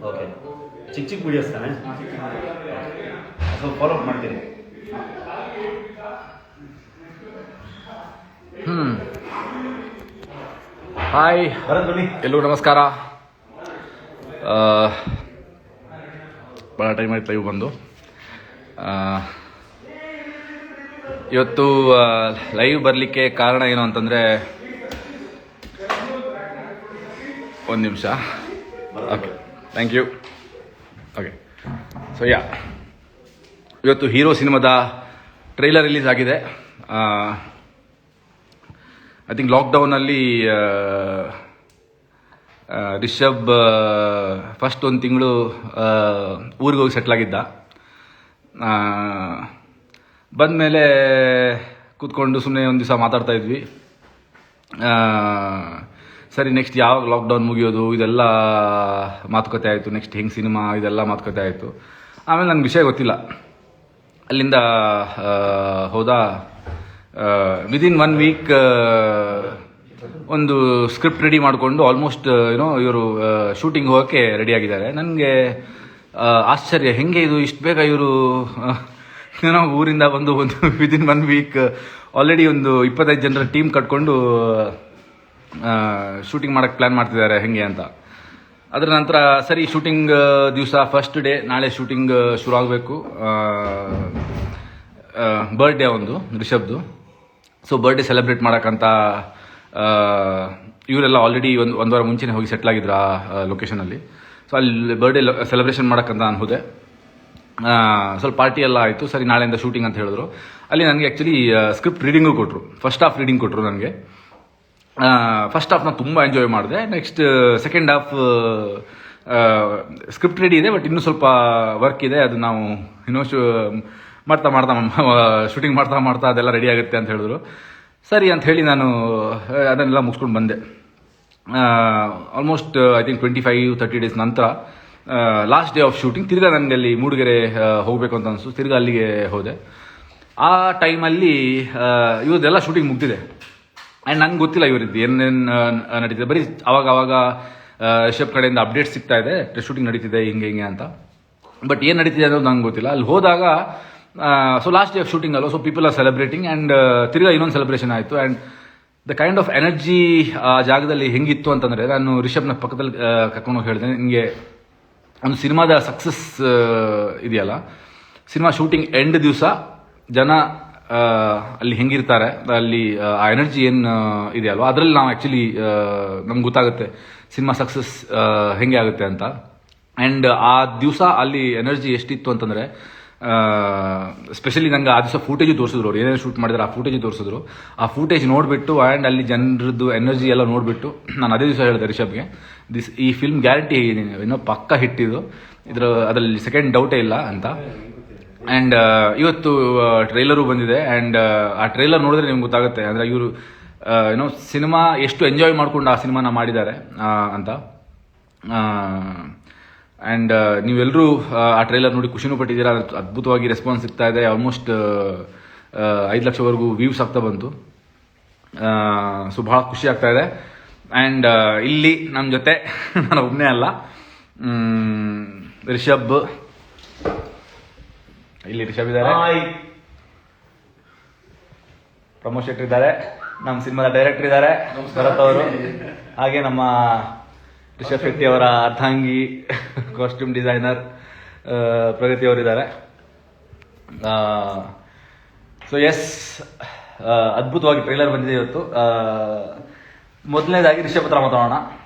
Okay, ಚಿಕ್ಕ ಚಿಕ್ಕ videos ತಾನೆ, ಸ್ವಲ್ಪ ಫಾಲೋ ಅಪ್ ಮಾಡ್ತೀನಿ. ಹಾಯ್ ಎಲ್ಲರಿಗೂ ನಮಸ್ಕಾರ. ಭಾಳ ಟೈಮ್ ಆಯ್ತು ಲೈವ್ ಬಂದು. ಇವತ್ತು ಲೈವ್ ಬರಲಿಕ್ಕೆ ಕಾರಣ ಏನು ಅಂತಂದರೆ, ಒಂದು ನಿಮಿಷ. Okay, thank you. Okay, so ಇವತ್ತು ಹೀರೋ ಸಿನಿಮಾದ ಟ್ರೈಲರ್ ರಿಲೀಸ್ ಆಗಿದೆ. ಐ ಥಿಂಕ್ ಲಾಕ್ಡೌನಲ್ಲಿ ರಿಷಬ್ ಫಸ್ಟ್ ಒಂದು ತಿಂಗಳು ಊರಿಗೆ ಹೋಗಿ ಸೆಟ್ಲಾಗಿದ್ದ. ಬಂದಮೇಲೆ ಕೂತ್ಕೊಂಡು ಸುಮ್ಮನೆ ಒಂದು ದಿವಸ ಮಾತಾಡ್ತಾ ಇದ್ವಿ. ಸರಿ, ನೆಕ್ಸ್ಟ್ ಯಾವಾಗ ಲಾಕ್ಡೌನ್ ಮುಗಿಯೋದು ಇದೆಲ್ಲ ಮಾತುಕತೆ ಆಯಿತು. ನೆಕ್ಸ್ಟ್ ಹೆಂಗೆ ಸಿನಿಮಾ ಇದೆಲ್ಲ ಮಾತುಕತೆ ಆಯಿತು. ಆಮೇಲೆ ನನಗೆ ವಿಷಯ ಗೊತ್ತಿಲ್ಲ. ಅಲ್ಲಿಂದ ಹೋದ ವಿದಿನ್ 1 ವೀಕ್ ಒಂದು ಸ್ಕ್ರಿಪ್ಟ್ ರೆಡಿ ಮಾಡಿಕೊಂಡು ಆಲ್ಮೋಸ್ಟ್ ಇವರು ಶೂಟಿಂಗ್ ಹೋಗೋಕ್ಕೆ ರೆಡಿ ಆಗಿದ್ದಾರೆ. ನನಗೆ ಆಶ್ಚರ್ಯ, ಹೆಂಗೆ ಇದು ಇಷ್ಟು ಬೇಗ ಇವರು ಊರಿಂದ ಬಂದು ವಿದಿನ್ 1 ವೀಕ್ ಆಲ್ರೆಡಿ ಒಂದು 25 ಜನರ ಟೀಮ್ ಕಟ್ಕೊಂಡು ಶೂಟಿಂಗ್ ಮಾಡೋಕ್ಕೆ ಪ್ಲ್ಯಾನ್ ಮಾಡ್ತಿದ್ದಾರೆ ಹೆಂಗೆ ಅಂತ. ಅದರ ನಂತರ ಸರಿ, ಶೂಟಿಂಗ್ ದಿವಸ ಫಸ್ಟ್ ಡೇ, ನಾಳೆ ಶೂಟಿಂಗ್ ಶುರು ಆಗಬೇಕು. ಬರ್ಡೇ ಒಂದು ರಿಷಬ್ದು. ಸೊ ಬರ್ಡೇ ಸೆಲೆಬ್ರೇಟ್ ಮಾಡೋಕ್ಕಂತ ಇವರೆಲ್ಲ ಆಲ್ರೆಡಿ ಒಂದು ವಾರ ಮುಂಚೆನೇ ಹೋಗಿ ಸೆಟ್ಲಾಗಿದ್ರು ಆ ಲೊಕೇಶನಲ್ಲಿ. ಸೊ ಅಲ್ಲಿ ಬರ್ಡೇ ಸೆಲೆಬ್ರೇಷನ್ ಮಾಡೋಕ್ಕಂತ ನಾನು ಹೋದೆ. ಸ್ವಲ್ಪ ಪಾರ್ಟಿ ಎಲ್ಲ ಆಯಿತು. ಸರಿ, ನಾಳೆಯಿಂದ ಶೂಟಿಂಗ್ ಅಂತ ಹೇಳಿದ್ರು. ಅಲ್ಲಿ ನನಗೆ ಆ್ಯಕ್ಚುಲಿ ಸ್ಕ್ರಿಪ್ಟ್ ರೀಡಿಂಗು ಕೊಟ್ಟರು. ಫಸ್ಟ್ ಹಾಫ್ ರೀಡಿಂಗ್ ಕೊಟ್ಟರು ನನಗೆ. ಫಸ್ಟ್ ಹಾಫ್ ನಾನು ತುಂಬ ಎಂಜಾಯ್ ಮಾಡಿದೆ. Next second half script ready ಇದೆ, ಬಟ್ ಇನ್ನೂ ಸ್ವಲ್ಪ ವರ್ಕ್ ಇದೆ. ಅದು ನಾವು ಇನ್ನೂ ಮಾಡ್ತಾ ಶೂಟಿಂಗ್ ಮಾಡ್ತಾ ಅದೆಲ್ಲ ರೆಡಿ ಆಗುತ್ತೆ ಅಂತ ಹೇಳಿದ್ರು. ಸರಿ ಅಂತ ಹೇಳಿ ನಾನು ಅದನ್ನೆಲ್ಲ ಮುಗಿಸ್ಕೊಂಡು ಬಂದೆ. ಆಲ್ಮೋಸ್ಟ್ ಐ ಥಿಂಕ್ 25-30 ಡೇಸ್ ನಂತರ ಲಾಸ್ಟ್ ಡೇ ಆಫ್ ಶೂಟಿಂಗ್ ತಿರ್ಗಾ ನನಗೆ ಅಲ್ಲಿ ಮೂಡಿಗೆರೆ ಹೋಗಬೇಕು ಅಂತ ಅನಿಸ್ತು. ತಿರ್ಗಾ ಅಲ್ಲಿಗೆ ಹೋದೆ. ಆ ಟೈಮಲ್ಲಿ ಇವ್ರದ್ದೆಲ್ಲ ಶೂಟಿಂಗ್ ಮುಗ್ದಿದೆ. ಆ್ಯಂಡ್ ನಂಗೆ ಗೊತ್ತಿಲ್ಲ ಇವರಿದ್ದು ಏನೇನು ನಡೀತಿದೆ. ಬರೀ ಅವಾಗ ರಿಷಬ್ ಕಡೆಯಿಂದ ಅಪ್ಡೇಟ್ ಸಿಗ್ತಾ ಇದೆ, ಶೂಟಿಂಗ್ ನಡೀತಿದೆ ಹಿಂಗೆ ಅಂತ. ಬಟ್ ಏನು ನಡೀತಿದೆ ಅನ್ನೋದು ನಂಗೆ ಗೊತ್ತಿಲ್ಲ. ಅಲ್ಲಿ ಹೋದಾಗ so last day of shooting ಅಲ್ಲ, so people are celebrating. And ತಿರ್ಗಾ ಇನ್ನೊಂದು ಸೆಲೆಬ್ರೇಷನ್ ಆಯಿತು. And the kind of energy ಆ ಜಾಗದಲ್ಲಿ ಹೆಂಗಿತ್ತು ಅಂತಂದರೆ, ನಾನು ರಿಷಬ್ನ ಪಕ್ಕದಲ್ಲಿ ಕರ್ಕೊಂಡು ಹೇಳಿದೆ, ನಿಮಗೆ ಒಂದು ಸಿನಿಮಾದ ಸಕ್ಸಸ್ ಇದೆಯಲ್ಲ, ಸಿನಿಮಾ ಶೂಟಿಂಗ್ ಎಂಡ್ ದಿವಸ ಜನ ಅಲ್ಲಿ ಹೆಂಗಿರ್ತಾರೆ, ಅಲ್ಲಿ ಆ ಎನರ್ಜಿ ಏನು ಇದೆಯಲ್ವ, ಅದರಲ್ಲಿ ನಾವು ಆ್ಯಕ್ಚುಲಿ ನಮ್ಗೆ ಗೊತ್ತಾಗುತ್ತೆ ಸಿನಿಮಾ ಸಕ್ಸಸ್ ಹೆಂಗೆ ಆಗುತ್ತೆ ಅಂತ. ಆ್ಯಂಡ್ ಆ ದಿವಸ ಅಲ್ಲಿ ಎನರ್ಜಿ ಎಷ್ಟಿತ್ತು ಅಂತಂದರೆ, ಸ್ಪೆಷಲಿ ನಂಗೆ ಆ ದಿವಸ ಫೂಟೇಜು ತೋರಿಸಿದ್ರು. ಅವ್ರು ಏನೇನು ಶೂಟ್ ಮಾಡಿದ್ರೆ ಆ ಫೂಟೇಜು ತೋರಿಸಿದ್ರು. ಆ ಫೂಟೇಜ್ ನೋಡಿಬಿಟ್ಟು ಆ್ಯಂಡ್ ಅಲ್ಲಿ ಜನರದ್ದು ಎನರ್ಜಿ ಎಲ್ಲ ನೋಡಿಬಿಟ್ಟು ನಾನು ಅದೇ ದಿವಸ ಹೇಳಿದೆ ರಿಷಬ್ಗೆ, ಈ ಫಿಲ್ಮ್ ಗ್ಯಾರಂಟಿ ಏನೋ ಪಕ್ಕ ಹಿಟ್ಟಿದ್ದು, ಅದರಲ್ಲಿ ಸೆಕೆಂಡ್ ಡೌಟೇ ಇಲ್ಲ ಅಂತ. ಆ್ಯಂಡ್ ಇವತ್ತು ಟ್ರೈಲರು ಬಂದಿದೆ. ಆ್ಯಂಡ್ ಆ ಟ್ರೈಲರ್ ನೋಡಿದ್ರೆ ನಿಮ್ಗೆ ಗೊತ್ತಾಗುತ್ತೆ, ಅಂದರೆ ಇವರು ಸಿನಿಮಾ ಎಷ್ಟು ಎಂಜಾಯ್ ಮಾಡ್ಕೊಂಡು ಆ ಸಿನಿಮಾನ ಮಾಡಿದ್ದಾರೆ ಅಂತ. ಆ್ಯಂಡ್ ನೀವೆಲ್ಲರೂ ಆ ಟ್ರೈಲರ್ ನೋಡಿ ಖುಷಿನೂ ಪಟ್ಟಿದ್ದೀರಾ. ಅದ್ಭುತವಾಗಿ ರೆಸ್ಪಾನ್ಸ್ ಸಿಗ್ತಾ ಇದೆ. ಆಲ್ಮೋಸ್ಟ್ 5 ಲಕ್ಷವರೆಗೂ ವ್ಯೂಸ್ ಆಗ್ತಾ ಬಂತು. ಸೊ ಭಾಳ ಖುಷಿ ಆಗ್ತಾ ಇದೆ. ಆ್ಯಂಡ್ ಇಲ್ಲಿ ನಮ್ಮ ಜೊತೆ ನಾನು ಒಬ್ಬನೇ ಅಲ್ಲ, ರಿಷಬ್ ಇದ್ದಾರೆ, ಪ್ರಮೋದ್ ಶೆಟ್ಟಿ ಇದ್ದಾರೆ, ನಮ್ಮ ಸಿನಿಮಾದ ಡೈರೆಕ್ಟರ್ ಇದ್ದಾರೆ ಭರತ್ ಅವರು, ಹಾಗೆ ನಮ್ಮ ರಿಷಬ್ ಶೆಟ್ಟಿ ಅವರ ಅರ್ಧಾಂಗಿ ಕಾಸ್ಟ್ಯೂಮ್ ಡಿಸೈನರ್ ಪ್ರಗತಿ ಅವರಿದ್ದಾರೆ. ಸೊ ಅದ್ಭುತವಾಗಿ ಟ್ರೈಲರ್ ಬಂದಿದೆ ಇವತ್ತು. ಮೊದಲನೇದಾಗಿ ರಿಷಬ್ ಹತ್ರ ಮಾತಾಡೋಣ.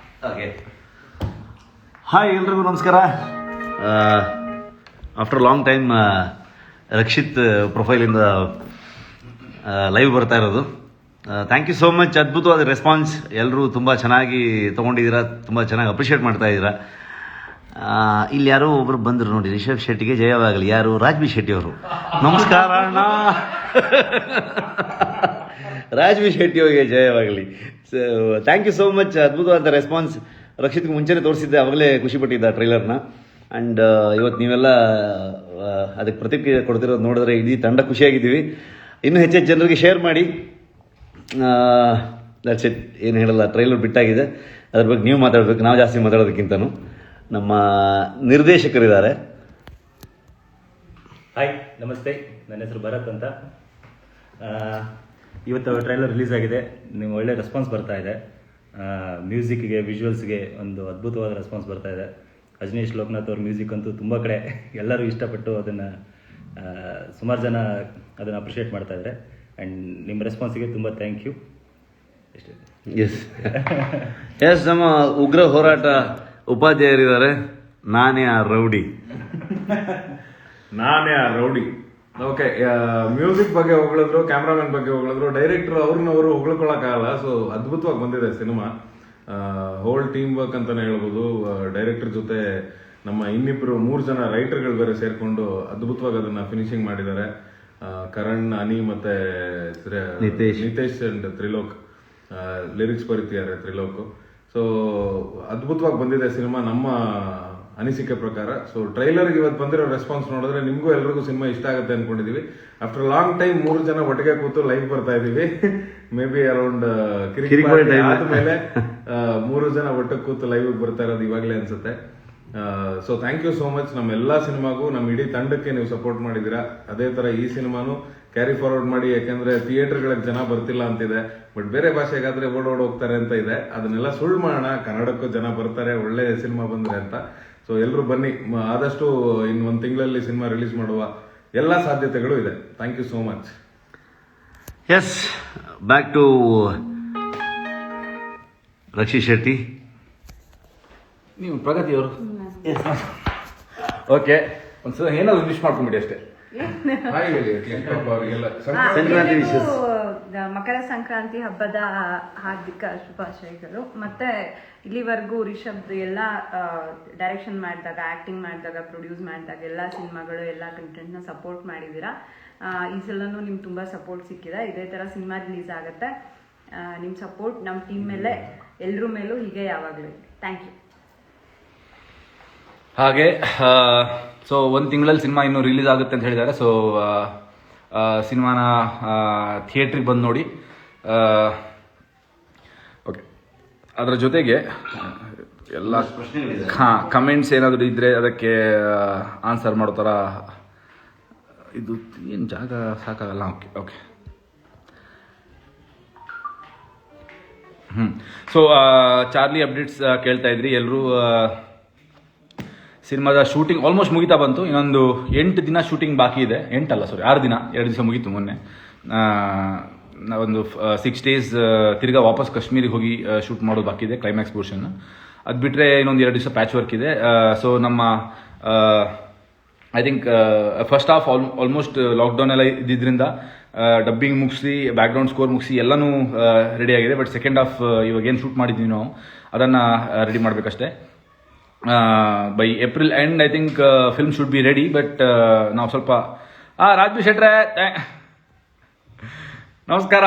ಓಕೆ, ಹಾಯ್ ಎಲ್ರಿಗೂ ನಮಸ್ಕಾರ. ಆಫ್ಟರ್ ಲಾಂಗ್ ಟೈಮ್ ರಕ್ಷಿತ್ ಪ್ರೊಫೈಲಿಂದ ಲೈವ್ ಬರ್ತಾ ಇರೋದು. Thank you so much. ಅದ್ಭುತವಾದ ರೆಸ್ಪಾನ್ಸ್, ಎಲ್ಲರೂ ತುಂಬ ಚೆನ್ನಾಗಿ ತೊಗೊಂಡಿದ್ದೀರಾ, ತುಂಬ ಚೆನ್ನಾಗಿ ಅಪ್ರಿಷಿಯೇಟ್ ಮಾಡ್ತಾ ಇದ್ದೀರಾ. ಇಲ್ಲಿ ಯಾರೋ ಒಬ್ರು ಬಂದರು ನೋಡಿ, ರಿಷಬ್ ಶೆಟ್ಟಿಗೆ ಜಯವಾಗಲಿ. ಯಾರು? ರಾಜ್ಬಿ ಶೆಟ್ಟಿ ಅವರು. ನಮಸ್ಕಾರ ಅಣ್ಣ. ರಾಜ್ಬಿ ಶೆಟ್ಟಿ ಅವರಿಗೆ ಜಯವಾಗಲಿ. So thank you so much. ಅದ್ಭುತವಾದ ರೆಸ್ಪಾನ್ಸ್. ರಕ್ಷಿತ್ಗೆ ಮುಂಚೆನೇ ತೋರಿಸಿದ್ದೆ, ಅವಾಗಲೇ ಖುಷಿಪಟ್ಟಿದ್ದ ಟ್ರೈಲರ್ನ. ಆ್ಯಂಡ್ ಇವತ್ತು ನೀವೆಲ್ಲ ಅದಕ್ಕೆ ಪ್ರತಿಕ್ರಿಯೆ ಕೊಡ್ತಿರೋದು ನೋಡಿದ್ರೆ ಇಡೀ ತಂಡ ಖುಷಿಯಾಗಿದ್ದೀವಿ. ಇನ್ನೂ ಹೆಚ್ಚೆಚ್ಚು ಜನರಿಗೆ ಶೇರ್ ಮಾಡಿ. ದಟ್ಸ್ ಇಟ್, ಏನು ಹೇಳಲ್ಲ. ಟ್ರೈಲರ್ ಬಿಟ್ಟಾಗಿದೆ. ಅದ್ರ ಬಗ್ಗೆ ನೀವು ಮಾತಾಡಬೇಕು, ನಾವು ಜಾಸ್ತಿ ಮಾತಾಡೋದಕ್ಕಿಂತನೂ. ನಮ್ಮ ನಿರ್ದೇಶಕರಿದ್ದಾರೆ. ಹಾಯ್, ನಮಸ್ತೆ. ನನ್ನ ಹೆಸರು ಭರತ್ ಅಂತ. ಇವತ್ತು ಟ್ರೈಲರ್ ರಿಲೀಸ್ ಆಗಿದೆ. ನೀವು ಒಳ್ಳೆ ರೆಸ್ಪಾನ್ಸ್ ಬರ್ತಾ ಇದೆ. ಮ್ಯೂಸಿಕ್ಗೆ, ವಿಜುವಲ್ಸ್ಗೆ ಒಂದು ಅದ್ಭುತವಾದ ರೆಸ್ಪಾನ್ಸ್ ಬರ್ತಾ ಇದೆ. ಅಜನೀಶ್ ಲೋಕನಾಥ್ ಅವ್ರ ಮ್ಯೂಸಿಕ್ ಅಂತೂ ತುಂಬ ಕಡೆ ಎಲ್ಲರೂ ಇಷ್ಟಪಟ್ಟು ಅದನ್ನು ಸುಮಾರು ಜನ ಅದನ್ನು ಅಪ್ರಿಷಿಯೇಟ್ ಮಾಡ್ತಾ ಇದ್ದಾರೆ. ಆ್ಯಂಡ್ ನಿಮ್ಮ ರೆಸ್ಪಾನ್ಸಿಗೆ ತುಂಬ ಥ್ಯಾಂಕ್ ಯು. ಇಷ್ಟೇ. ಎಸ್ ನಮ್ಮ ಉಗ್ರ ಹೋರಾಟ ಉಪಾಧ್ಯಾಯರಿದ್ದಾರೆ. ನಾನೇ ಆ ರೌಡಿ. ಓಕೆ, ಮ್ಯೂಸಿಕ್ ಬಗ್ಗೆ ಹೊಗಳಿದ್ರು, ಕ್ಯಾಮ್ರಾಮನ್ ಬಗ್ಗೆ ಹೊಗಳಿದ್ರು, ಡೈರೆಕ್ಟರ್ ಅವ್ರನ್ನವರು ಹೊಗಳ್ಕೊಳಕ್ಕಾಗಲ್ಲ. ಸೊ ಅದ್ಭುತವಾಗಿ ಬಂದಿದೆ ಸಿನಿಮಾ. ಹೋಲ್ ಟೀಮ್ ವರ್ಕ್ ಅಂತಾನೆ ಹೇಳ್ಬೋದು. ಡೈರೆಕ್ಟರ್ ಜೊತೆ ನಮ್ಮ ಇನ್ನಿಬ್ರು 3 ಜನ ರೈಟರ್ಗಳು ಬೇರೆ ಸೇರ್ಕೊಂಡು ಅದ್ಭುತವಾಗಿ ಅದನ್ನ ಫಿನಿಶಿಂಗ್ ಮಾಡಿದ್ದಾರೆ. ಕರಣ್, ಅನಿ ಮತ್ತೆ ನಿತೇಶ್ ಅಂಡ್ ತ್ರಿಲೋಕ್ ಲಿರಿಕ್ಸ್ ಬರೀತಿದ್ದಾರೆ. ತ್ರಿಲೋಕ್. ಸೊ ಅದ್ಭುತವಾಗಿ ಬಂದಿದೆ ಸಿನಿಮಾ ನಮ್ಮ ಅನಿಸಿಕೆ ಪ್ರಕಾರ. ಸೊ ಟ್ರೈಲರ್ಗೆ ಇವತ್ತು ಬಂದಿರೋ ರೆಸ್ಪಾನ್ಸ್ ನೋಡಿದ್ರೆ ನಿಮಗೂ ಎಲ್ರಿಗೂ ಸಿನಿಮಾ ಇಷ್ಟ ಆಗುತ್ತೆ ಅನ್ಕೊಂಡಿದೀವಿ. ಆಫ್ಟರ್ ಲಾಂಗ್ ಟೈಮ್ 3 ಜನ ಒಟ್ಟಿಗೆ ಕೂತು ಲೈವ್ ಬರ್ತಾ ಇದೀವಿ. ಮೇ ಬಿ ಅರೌಂಡ್ ಆದ್ಮೇಲೆ 3 ಜನ ಒಟ್ಟಿಗೆ ಕೂತು ಲೈವ್ ಬರ್ತಾ ಇರೋದು ಇವಾಗಲೇ ಅನ್ಸುತ್ತೆ. So thank you so much. ನಮ್ಮ ಎಲ್ಲಾ ಸಿನಿಮಾಗೂ, ನಮ್ಮ ಇಡೀ ತಂಡಕ್ಕೆ ನೀವು ಸಪೋರ್ಟ್ ಮಾಡಿದೀರಾ. ಅದೇ ತರ ಈ ಸಿನಿಮಾನು ಕ್ಯಾರಿ ಫಾರ್ವರ್ಡ್ ಮಾಡಿ. ಯಾಕಂದ್ರೆ ಥಿಯೇಟರ್ಗಳಿಗೆ ಜನ ಬರ್ತಿಲ್ಲ ಅಂತಿದೆ, ಬಟ್ ಬೇರೆ ಭಾಷೆಗಾದ್ರೆ ಓಡೋಡ್ ಹೋಗ್ತಾರೆ ಅಂತ ಇದೆ. ಅದನ್ನೆಲ್ಲ ಸುಳ್ಳು ಮಾಡೋಣ, ಕನ್ನಡಕ್ಕೂ ಜನ ಬರ್ತಾರೆ ಒಳ್ಳೆ ಸಿನಿಮಾ ಬಂದ್ರೆ ಅಂತ. ಸೊ ಎಲ್ಲರೂ ಬನ್ನಿ. ಆದಷ್ಟು ಇನ್ನು 1 ತಿಂಗಳಲ್ಲಿ ಸಿನಿಮಾ ರಿಲೀಸ್ ಮಾಡುವ ಎಲ್ಲ ಸಾಧ್ಯತೆಗಳು ಇದೆ. Thank you so much. Yes, back to Rakshit Shetty. ನೀವು ಪ್ರಗತಿಯವರು. ಓಕೆ, ಒಂದ್ಸಲ ಏನಾದ್ರು ವಿಶ್ ಮಾಡ್ಕೊಂಬಿಡಿ ಅಷ್ಟೇ. ಸಂಕ್ರಾಂತಿ ವಿಶಸ್. ಮಕರ ಸಂಕ್ರಾಂತಿ ಹಬ್ಬದ ಹಾರ್ದಿಕ ಶುಭಾಶಯಗಳು. ಮತ್ತೆ ಇಲ್ಲಿವರೆಗೂ ರಿಷಬ್ ಎಲ್ಲ ಡೈರೆಕ್ಷನ್ ಮಾಡಿದಾಗ, ಆಕ್ಟಿಂಗ್ ಮಾಡಿದಾಗ, ಪ್ರೊಡ್ಯೂಸ್ ಮಾಡಿದಾಗ ಎಲ್ಲ ಸಿನಿಮಾಗಳು, ಎಲ್ಲ ಕಂಟೆಂಟ್ನ ಸಪೋರ್ಟ್ ಮಾಡಿದ್ದೀರಾ. ಈ ಸಲನೂ ನಿಮ್ಗೆ ತುಂಬ ಸಪೋರ್ಟ್ ಸಿಕ್ಕಿದೆ. ಇದೇ ಥರ ಸಿನಿಮಾ ರಿಲೀಸ್ ಆಗುತ್ತೆ. ನಿಮ್ಮ ಸಪೋರ್ಟ್ ನಮ್ಮ ಟೀಮ್ ಮೇಲೆ, ಎಲ್ಲರ ಮೇಲೂ ಹೀಗೆ ಯಾವಾಗಲೂ. Thank you. ಹಾಗೆ ಸೊ 1 ತಿಂಗಳಲ್ಲಿ ಸಿನಿಮಾ ಇನ್ನೂ ರಿಲೀಸ್ ಆಗುತ್ತೆ ಅಂತ ಹೇಳಿದ್ದಾರೆ. ಸೊ ಸಿನಿಮಾನ ಥಿಯೇಟ್ರಿಗೆ ಬಂದು ನೋಡಿ. ಓಕೆ, ಅದರ ಜೊತೆಗೆ ಎಲ್ಲ ಕಮೆಂಟ್ಸ್ ಏನಾದರೂ ಇದ್ದರೆ ಅದಕ್ಕೆ ಆನ್ಸರ್ ಮಾಡೋ ಥರ ಇದು ಏನು ಜಾಗ ಸಾಕಾಗಲ್ಲ. Okay okay so Charlie updates ಕೇಳ್ತಾ ಇದ್ರಿ ಎಲ್ಲರೂ. ಸಿನಿಮಾದ ಶೂಟಿಂಗ್ ಆಲ್ಮೋಸ್ಟ್ ಮುಗಿತಾ ಬಂತು. ಇನ್ನೊಂದು 8 ದಿನ ಶೂಟಿಂಗ್ ಬಾಕಿ ಇದೆ. 6 ದಿನ, 2 ದಿವಸ ಮುಗೀತು ಮೊನ್ನೆ. ಒಂದು 6 ಡೇಸ್ ತಿರ್ಗಾ ವಾಪಸ್ ಕಾಶ್ಮೀರಿಗೆ ಹೋಗಿ ಶೂಟ್ ಮಾಡೋದು ಬಾಕಿ ಇದೆ, ಕ್ಲೈಮ್ಯಾಕ್ಸ್ ಪೋರ್ಷನ್. ಅದು ಬಿಟ್ಟರೆ ಇನ್ನೊಂದು 2 ದಿವಸ ಪ್ಯಾಚ್ ವರ್ಕ್ ಇದೆ. ಸೊ ನಮ್ಮ I think first half almost lockdown ಎಲ್ಲ ಇದ್ದಿದ್ದರಿಂದ ಡಬ್ಬಿಂಗ್ ಮುಗಿಸಿ, ಬ್ಯಾಕ್ಗ್ರೌಂಡ್ ಸ್ಕೋರ್ ಮುಗಿಸಿ ಎಲ್ಲನೂ ರೆಡಿ ಆಗಿದೆ. ಬಟ್ ಸೆಕೆಂಡ್ ಹಾಫ್ ಇವಾಗ ಏನು ಶೂಟ್ ಮಾಡಿದ್ದೀವಿ ನಾವು ಅದನ್ನು ರೆಡಿ ಮಾಡಬೇಕಷ್ಟೇ. By April end I think film should be ready. But ನಾವು ಸ್ವಲ್ಪ ರಾಜ್ಬಿ ಶೆಟ್ರೆ ನಮಸ್ಕಾರ.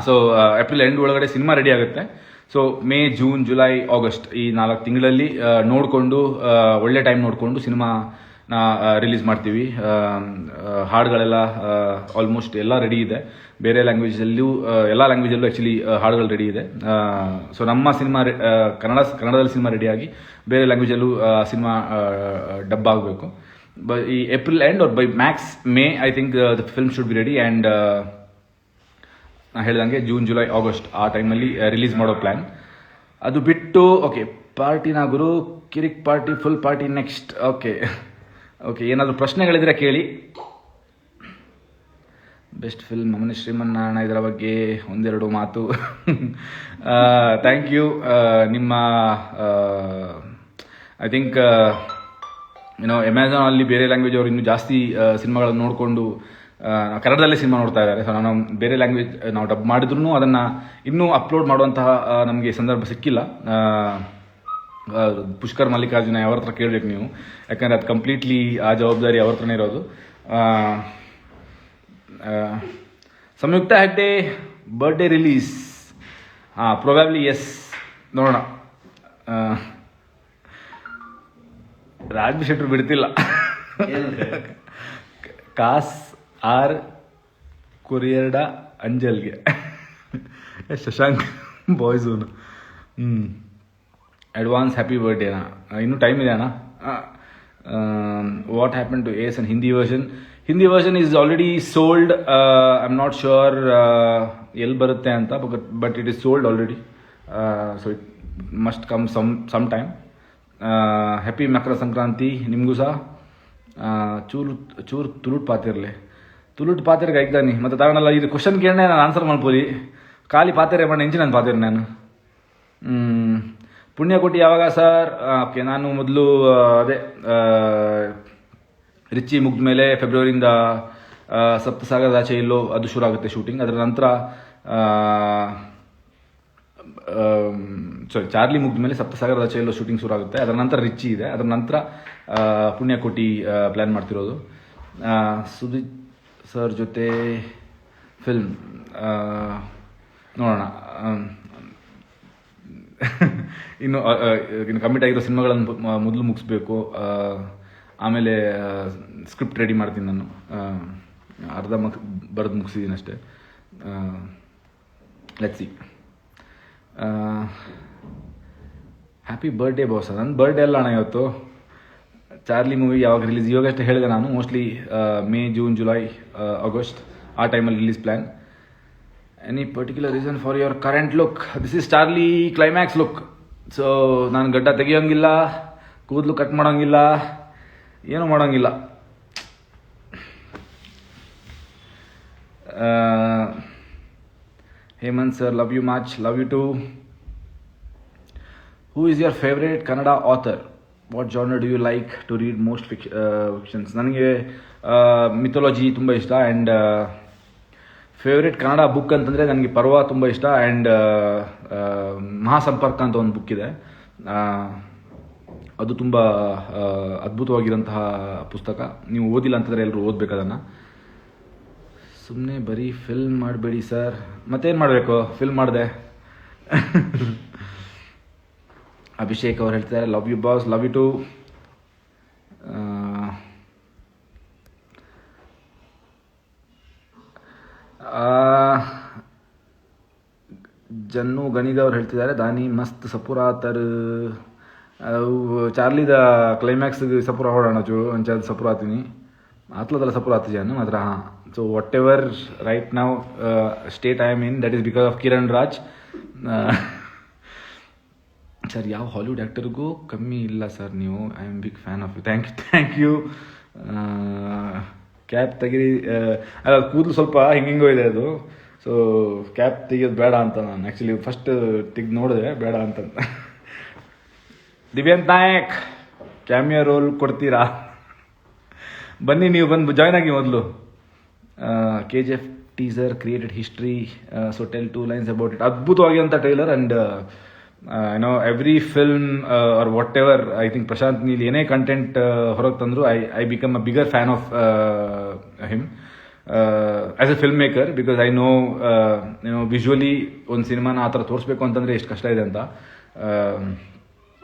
ಸೊ ಏಪ್ರಿಲ್ ಎಂಡ್ ಒಳಗಡೆ ಸಿನಿಮಾ ರೆಡಿ ಆಗುತ್ತೆ. So May, June, July, August ಈ 4 ತಿಂಗಳಲ್ಲಿ ನೋಡಿಕೊಂಡು, ಒಳ್ಳೆ ಟೈಮ್ ನೋಡಿಕೊಂಡು ಸಿನಿಮಾ ರಿಲೀಸ್ ಮಾಡ್ತೀವಿ. ಹಾಡುಗಳೆಲ್ಲ ಆಲ್ಮೋಸ್ಟ್ ಎಲ್ಲ ರೆಡಿ ಇದೆ. ಬೇರೆ ಲ್ಯಾಂಗ್ವೇಜಲ್ಲೂ, ಎಲ್ಲ ಲ್ಯಾಂಗ್ವೇಜಲ್ಲೂ ಆ್ಯಕ್ಚುಲಿ ಹಾಡುಗಳು ರೆಡಿ ಇದೆ. ಸೊ ನಮ್ಮ ಸಿನಿಮಾ ಕನ್ನಡದಲ್ಲಿ ಸಿನಿಮಾ ರೆಡಿಯಾಗಿ ಬೇರೆ ಲ್ಯಾಂಗ್ವೇಜಲ್ಲೂ ಸಿನಿಮಾ ಡಬ್ ಆಗಬೇಕು. ಈ April end or by max May I think the film should be ready. And ನಾನು ಹೇಳ್ದಂಗೆ ಜೂನ್, ಜುಲೈ, ಆಗಸ್ಟ್ ಆ ಟೈಮಲ್ಲಿ ರಿಲೀಸ್ ಮಾಡೋ ಪ್ಲ್ಯಾನ್. ಅದು ಬಿಟ್ಟು ಓಕೆ, ಪಾರ್ಟಿನ ಗುರು, Kirik party, full party next. Okay okay, ಏನಾದರೂ ಪ್ರಶ್ನೆಗಳಿದ್ರೆ ಕೇಳಿ. ಬೆಸ್ಟ್ ಫಿಲ್ಮ್ ಅಮನೆ ಶ್ರೀಮನ್ನಾರಾಯಣ, ಇದರ ಬಗ್ಗೆ 1-2 ಮಾತು. Thank you. ನಿಮ್ಮ ಐ ಥಿಂಕ್ ಅಮೆಝಾನಲ್ಲಿ ಬೇರೆ ಲ್ಯಾಂಗ್ವೇಜ್ ಅವರು ಇನ್ನೂ ಜಾಸ್ತಿ ಸಿನಿಮಾಗಳನ್ನು ನೋಡಿಕೊಂಡು ಕನ್ನಡದಲ್ಲೇ ಸಿನಿಮಾ ನೋಡ್ತಾ ಇದ್ದಾರೆ. ಸೊ ನಾವು ಬೇರೆ ಲ್ಯಾಂಗ್ವೇಜ್ ನಾವು ಡಬ್ ಮಾಡಿದ್ರು ಅದನ್ನು ಇನ್ನೂ ಅಪ್ಲೋಡ್ ಮಾಡುವಂತಹ ನಮಗೆ ಸಂದರ್ಭ ಸಿಕ್ಕಿಲ್ಲ. ಪುಷ್ಕರ್ ಮಲ್ಲಿಕಾರ್ಜುನ ಅವ್ರ ಹತ್ರ ಕೇಳಬೇಕು ನೀವು, ಯಾಕಂದರೆ ಅದು ಕಂಪ್ಲೀಟ್ಲಿ ಆ ಜವಾಬ್ದಾರಿ ಅವ್ರ ಹತ್ರನೇ ಇರೋದು. Samyuktha Hegde birthday release, probably yes, ನೋಡೋಣ. ರಾಜ್ಬಿ ಶೆಟ್ರು ಬಿಡ್ತಿಲ್ಲ. ಕಾಸ್ ಆರ್ ಕೊರಿಯರ್ಡ ಅಂಜಲ್ಗೆ ಶಶಾಂಕ್ ಬಾಯ್ಸೂನು ಅಡ್ವಾನ್ಸ್ ಹ್ಯಾಪಿ ಬರ್ಡೇನಾ ಇನ್ನೂ ಟೈಮ್ ಇದೆ ಅಣ್ಣ. What happen to Ace and Hindi version is already sold. I am not sure ಎಲ್ಲಿ ಬರುತ್ತೆ ಅಂತ, but it is sold already. So it must come some time. Happy Makara Sankranti ನಿಮಗೂ ಸಹ. ಚೂರು ತುಳುಟ್ ಪಾತಿರ್ಗೆ ಐಕ್ದಾನಿ ಮತ್ತೆ ತಾವನಲ್ಲ ಇದು ಕ್ವಶನ್ ಕೇಳನೆ ನಾನು ಆನ್ಸರ್ ಮಾಡ್ಬೋದು. ಖಾಲಿ ಪಾತಿರೆ ಮಾಡಿ ಎಂಚಿ ನಾನು ಪಾತಿರೆ ನಾನು. ಪುಣ್ಯಕೋಟಿ ಯಾವಾಗ ಸರ್? ಓಕೆ, ನಾನು ಮೊದಲು ಅದೇ ರಿಚಿ ಮುಗಿದ ಮೇಲೆ ಫೆಬ್ರವರಿಯಿಂದ ಸಪ್ತಸಾಗರದ ಆಚೆ ಇಲ್ಲೋ ಅದು ಶುರು ಆಗುತ್ತೆ ಶೂಟಿಂಗ್. ಅದರ ನಂತರ ಚಾರ್ಲಿ ಮುಗಿದ ಮೇಲೆ ಸಪ್ತಸಾಗರದ ಆಚೆ ಇಲ್ಲೋ ಶೂಟಿಂಗ್ ಶುರು ಆಗುತ್ತೆ. ಅದರ ನಂತರ ರಿಚಿ ಇದೆ. ಅದರ ನಂತರ ಪುಣ್ಯಕೋಟಿ ಪ್ಲ್ಯಾನ್ ಮಾಡ್ತಿರೋದು. ಸುದೀಪ್ ಸರ್ ಜೊತೆ ಫಿಲ್ಮ್ ನೋಡೋಣ. ಇನ್ನು ಕಮಿಟ್ ಆಗಿರೋ ಸಿನಿಮಾಗಳನ್ನು ಮೊದಲು ಮುಗಿಸ್ಬೇಕು. ಆಮೇಲೆ ಸ್ಕ್ರಿಪ್ಟ್ ರೆಡಿ ಮಾಡ್ತೀನಿ ನಾನು. ಅರ್ಧ ಬರೆದು ಮುಗಿಸಿದ್ದೀನಿ ಅಷ್ಟೇ. Let's see. Happy birthday boss. ನನ್ನ ಬರ್ಡೇ ಅಲ್ಲ ಅಣ್ಣ ಇವತ್ತು. ಚಾರ್ಲಿ ಮೂವಿ ಯಾವಾಗ ರಿಲೀಸ್ ಇವಾಗಷ್ಟೇ ಹೇಳಿದೆ ನಾನು. Mostly May, June, July, August ಆ ಟೈಮಲ್ಲಿ release plan. Any particular reason for your current look? This is Charlie climax look. So ನಾನು ಗಡ್ಡ ತೆಗಿಯೋಂಗಿಲ್ಲ, ಕೂದಲು ಕಟ್ ಮಾಡೋಂಗಿಲ್ಲ, ಏನೂ ಮಾಡೋಂಗಿಲ್ಲ. Hemanth sir, love you much. Love you too. Who is your favourite Kannada author? What genre do you like to read most fictions? ನನಗೆ mythology ತುಂಬ ಇಷ್ಟ. ಆ್ಯಂಡ್ ಫೇವ್ರೇಟ್ ಕನ್ನಡ ಬುಕ್ ಅಂತಂದರೆ ನನಗೆ ಪರ್ವ ತುಂಬ ಇಷ್ಟ. ಆ್ಯಂಡ್ ಮಹಾಸಂಪರ್ಕ ಅಂತ ಒಂದು ಬುಕ್ ಇದೆ. ಅದು ತುಂಬ ಅದ್ಭುತವಾಗಿರೋಂತಹ ಪುಸ್ತಕ. ನೀವು ಓದಿಲ್ಲ ಅಂತಂದರೆ ಎಲ್ಲರೂ ಓದಬೇಕು ಅದನ್ನು. ಸುಮ್ಮನೆ ಬರೀ ಫಿಲ್ಮ್ ಮಾಡಬೇಡಿ ಸರ್. ಮತ್ತೇನು ಮಾಡಬೇಕು? ಫಿಲ್ಮ್ ಮಾಡಿದೆ. ಅಭಿಷೇಕ್ ಅವ್ರು ಹೇಳ್ತಾರೆ love you boss. Love you too. ಜನ್ನು ಗಣಿಗ ಅವ್ರು ಹೇಳ್ತಿದ್ದಾರೆ ದಾನಿ ಮಸ್ತ್ ಸಪುರಾತರ್. ಚಾರ್ಲಿದ ಕ್ಲೈಮ್ಯಾಕ್ಸ್ಗೆ ಸಪುರ ಹೊಡೋಣ ಚೂ ಅಂಚಾದ ಸಪುರ ಆತೀನಿ ಆತ್ಲದಲ್ಲ ಸಪುರ ಆತಿ ಜಾನು ಮಾತ್ರ. ಹಾಂ, ಸೊ ವಾಟ್ ಎವರ್ ರೈಟ್ ನಾವು state I am in, that is because of Kiran Raj. Sir, ಯಾವ ಹಾಲಿವುಡ್ ಆ್ಯಕ್ಟರ್ಗೂ ಕಮ್ಮಿ ಇಲ್ಲ ಸರ್ ನೀವು. I am big fan of you. Thank you. Cap ತೆಗೀರಿ. ಅಲ್ಲ, ಕೂದಲು ಸ್ವಲ್ಪ ಹಿಂಗಿಂಗೋ ಇದೆ ಅದು. ಸೊ ಕ್ಯಾಪ್ ತೆಗಿಯೋದು ಬೇಡ ಅಂತ ನಾನು ಆ್ಯಕ್ಚುಲಿ ಫಸ್ಟ್ ತೆಗೆದು ನೋಡಿದೆ, ಬೇಡ ಅಂತ. ದಿವ್ಯಾಂತ್ ನಾಯಕ್, ಕ್ಯಾಮಿಯೋ ರೋಲ್ ಕೊಡ್ತೀರಾ? ಬನ್ನಿ, ನೀವು ಬಂದು ಜಾಯ್ನ್ ಆಗಿ ಮೊದಲು. KGF teaser created history, so tell 2 lines about it. ಅದ್ಭುತವಾಗಿರುವಂಥ trailer. And every film are whatever, I think Prashanth Neel ಏನೇ ಕಂಟೆಂಟ್ ಹೊರಗೆ ತಂದರು, I become a bigger fan of him as a filmmaker. Because I know visually ಒಂದು ಸಿನಿಮಾನ ಆ ಥರ ತೋರಿಸ್ಬೇಕು ಅಂತಂದರೆ ಎಷ್ಟು ಕಷ್ಟ ಇದೆ ಅಂತ.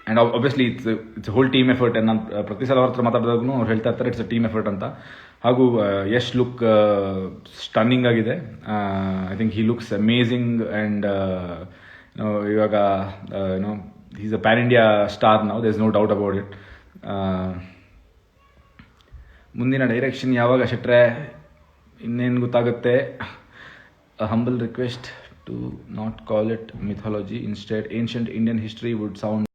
And obviously it's whole team effort. ನಾನು ಪ್ರತಿ ಸಲ ಅವ್ರ ಹತ್ರ ಮಾತಾಡಿದಾಗೂ ಅವ್ರು ಹೇಳ್ತಾ ಇರ್ತಾರೆ ಇಟ್ಸ್ ಅ ಟೀಮ್ ಎಫರ್ಟ್ ಅಂತ. ಹಾಗೂ ಯಶ್ ಲುಕ್ ಸ್ಟನ್ನಿಂಗ್ ಆಗಿದೆ. I think he looks amazing. And ಇವಾಗ is a pan India star now, there is no doubt about it. ಮುಂದಿನ ಡೈರೆಕ್ಷನ್ ಯಾವಾಗ ಶೆಟ್ರೆ? ಇನ್ನೇನು ಗೊತ್ತಾಗುತ್ತೆ. Humble request to not call it mythology, instead ancient Indian history would sound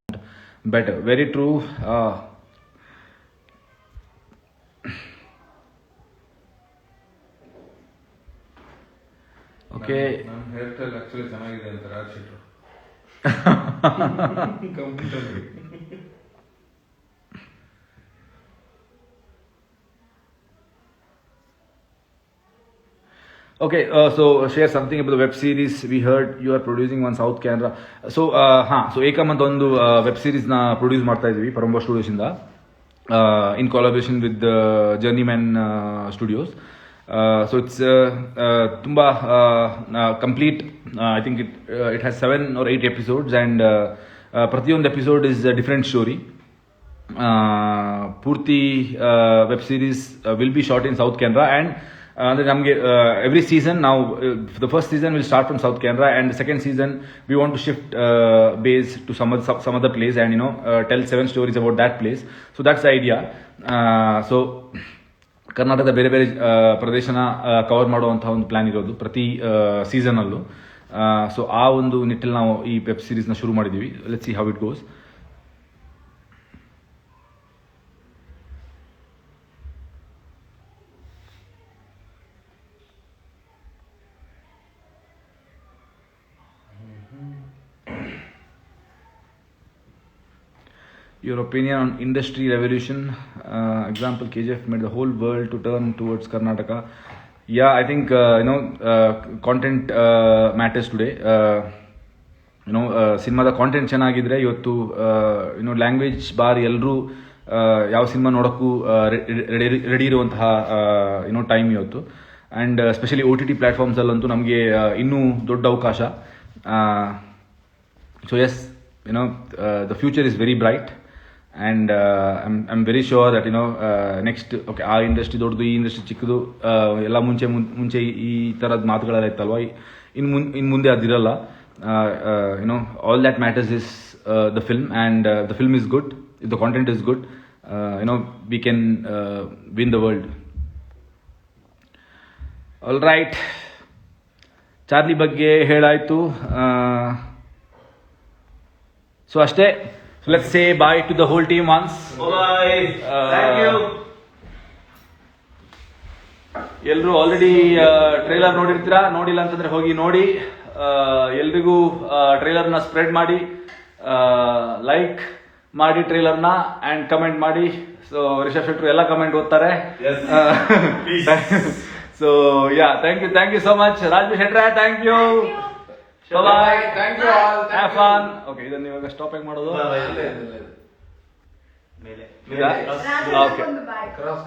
better. Very true. Okay. ನನ್ನ hair style actually ಚೆನ್ನಾಗಿದೆ ಅಂತ ರಾಜ್ ಶೆಟ್ರು. ಕಂಪ್ಲೀಟಾಗಿ. Okay, so share something about the web series. We heard you are producing one South Canada. So so Ekam ಅಂತ ಒಂದು web ಸೀರೀಸ್ನ produce ಮಾಡ್ತಾ ಇದ್ದೀವಿ ಪರಂಬ ಸ್ಟುಡಿಯೋಸಿಂದ, in collaboration with journeyman studios. So it's ತುಂಬ complete. I think it has 7 or 8 episodes, and ಪ್ರತಿಯೊಂದು episode is a different story. ಪೂರ್ತಿ web series will be shot in South Canara, and ಅಂದರೆ ನಮಗೆ ಎವ್ರಿ ಸೀಸನ್ ನಾವು the first season will start from South Canara and second season we want to shift base to some other place and tell 7 stories about that place. So that's the idea. So ಕರ್ನಾಟಕದ ಬೇರೆ ಬೇರೆ ಪ್ರದೇಶನ cover ಮಾಡುವಂಥ ಒಂದು plan ಇರೋದು ಪ್ರತಿ ಸೀಸನಲ್ಲೂ. So ಆ ಒಂದು ನಿಟ್ಟಲ್ಲಿ ನಾವು ಈ ವೆಬ್ ಸೀರೀಸ್ನ ಶುರು ಮಾಡಿದ್ದೀವಿ. Let's see how it goes. Your opinion on industry revolution? Example, KGF made the whole world to turn towards Karnataka. Yeah, I think content matters today. ಸಿನಿಮಾದ ಕಾಂಟೆಂಟ್ ಚೆನ್ನಾಗಿದ್ರೆ ಇವತ್ತು ಲ್ಯಾಂಗ್ವೇಜ್ ಬಾರ್ ಎಲ್ಲರೂ ಯಾವ ಸಿನಿಮಾ ನೋಡೋಕ್ಕೂ ready ಇರುವಂತಹ time ಇವತ್ತು. And specially OTT ಪ್ಲ್ಯಾಟ್ಫಾರ್ಮ್ಸಲ್ಲಂತೂ ನಮಗೆ ಇನ್ನೂ ದೊಡ್ಡ ಅವಕಾಶ. So yes the future is very bright. And I'm very sure that next ಆ ಇಂಡಸ್ಟ್ರಿ ದೊಡ್ಡದು, ಈ ಇಂಡಸ್ಟ್ರಿ ಚಿಕ್ಕದು, ಎಲ್ಲ ಮುಂಚೆ ಈ ಥರದ ಮಾತುಗಳೆಲ್ಲ ಇತ್ತಲ್ವ, ಇನ್ನು ಮುಂದೆ ಅದಿರಲ್ಲ. All that matters is the film, and the film is good, if the content is good, we can win the world. All right, Charlie ಬಗ್ಗೆ ಹೇಳಾಯಿತು. ಸೊ ಅಷ್ಟೇ. So let's say bye to the whole team once. Bye. Thank you. ಎಲ್ಲರೂ already trailer ನೋಡಿರ್ತೀರಾ, ನೋಡಿಲ್ಲ ಅಂತಂದ್ರೆ ಹೋಗಿ ನೋಡಿ. ಎಲ್ರಿಗೂ ಟ್ರೈಲರ್ನ ಸ್ಪ್ರೆಡ್ ಮಾಡಿ, ಲೈಕ್ ಮಾಡಿ ಟ್ರೈಲರ್ನ, ಆ್ಯಂಡ್ ಕಮೆಂಟ್ ಮಾಡಿ. ಸೊ ರಿಷಬ್ ಶೆಟ್ರು ಎಲ್ಲ ಕಮೆಂಟ್ ಓದ್ತಾರೆ. So yeah, thank you so much. Raju ಶೆಟ್ರೆ, thank you. Bye. Thank you all. Have fun. Okay, ಇದನ್ನ ಇವಾಗ ಸ್ಟಾಪ್ ಹೇಗೆ ಮಾಡೋದು? ಮೇಲೆ Okay. ಕ್ರಾಸ್